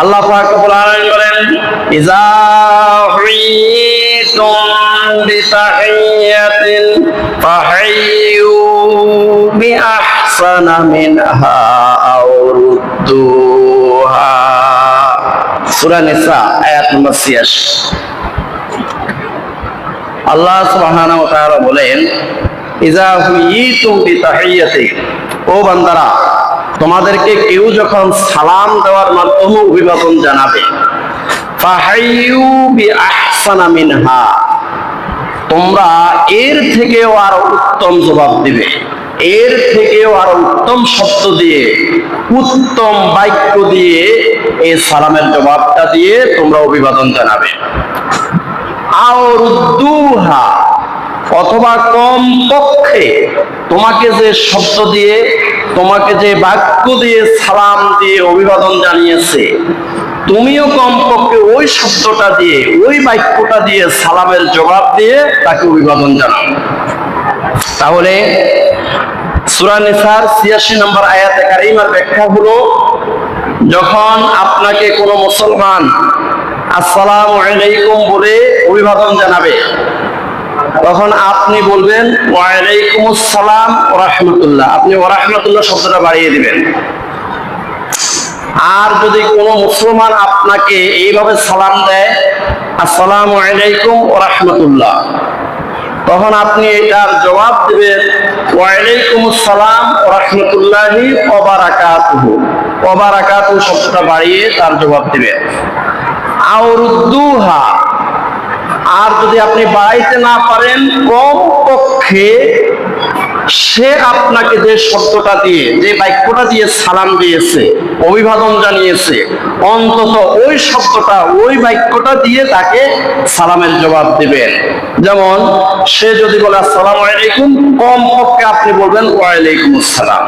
আল্লাহ পাক রব্বুল আলামিন বলেন, ইযা হুইতুম বিতাহিয়াতিন ফাহাইয়ু বিআহসানা মিনহা আও রুদ্দুহা। সূরা নিসা আয়াত নম্বর ৮৬। আল্লাহ সুবহানাহু ওয়া তাআলা বলেন, ইযা হুইতুম বিতাহিয়াতিন, ও বান্দারা, তোমাদেরকে কেউ যখন সালাম দেওয়ার মাধ্যমে অভিবাদন জানাবে, ফাহাইয়ু বিআহসানা মিনহা, তোমরা এর থেকেও আরো উত্তম জবাব দিবে, এর থেকেও আরো উত্তম শব্দ দিয়ে, উত্তম বাক্য দিয়ে এই সালামের জবাবটা দিয়ে তোমরা অভিবাদন জানাবে। আও রুদ্দুহা, অথবা কম পক্ষে তোমাকে যে শব্দ দিয়ে, তোমাকে যে বাক্য দিয়ে সালাম দিয়ে অভিবাদন জানিয়েছে, তুমিও কমপক্ষে ওই শব্দটা দিয়ে, ওই বাক্যটা দিয়ে সালামের জবাব দিয়ে তাকে অভিবাদন জানাও। তাহলে সূরা নিসার ৮৬ নম্বর আয়াতে কারিমার ব্যাখ্যা হলো, যখন আপনাকে কোনো মুসলমান আসসালামু আলাইকুম বলে অভিবাদন জানাবে, তখন আপনি বলবেন ওয়া আলাইকুমুস সালাম ওয়া রাহমাতুল্লাহ। আপনি ওয়া রাহমাতুল্লাহ শব্দটা বাড়িয়ে দিবেন। আর যদি কোনো মুসলমান আপনাকে এইভাবে সালাম দেয়, আসসালামু আলাইকুম ওয়া রাহমাতুল্লাহ, তখন আপনি এটার জবাব দিবেন ওয়া আলাইকুমুস সালাম ওয়া রাহমাতুল্লাহি ওয়া বারাকাতুহু। ওয়া বারাকাতুহু শব্দটা বাড়িয়ে তার জবাব দিবেন। আও রুদ্দুহা, আর যদি আপনি বাড়াইতে না পারেন, কম পক্ষে সে আপনাকে যে শব্দটা দিয়ে, যে বাক্যটা দিয়ে সালাম দিয়েছে, অভিবাদন জানিয়েছে, অন্তত ওই শব্দটা, ওই বাক্যটা দিয়ে তাকে সালামের জবাব দিবেন। যেমন সে যদি বলে আসসালামু আলাইকুম, কম পক্ষে আপনি বলবেন ওয়া আলাইকুমুস সালাম।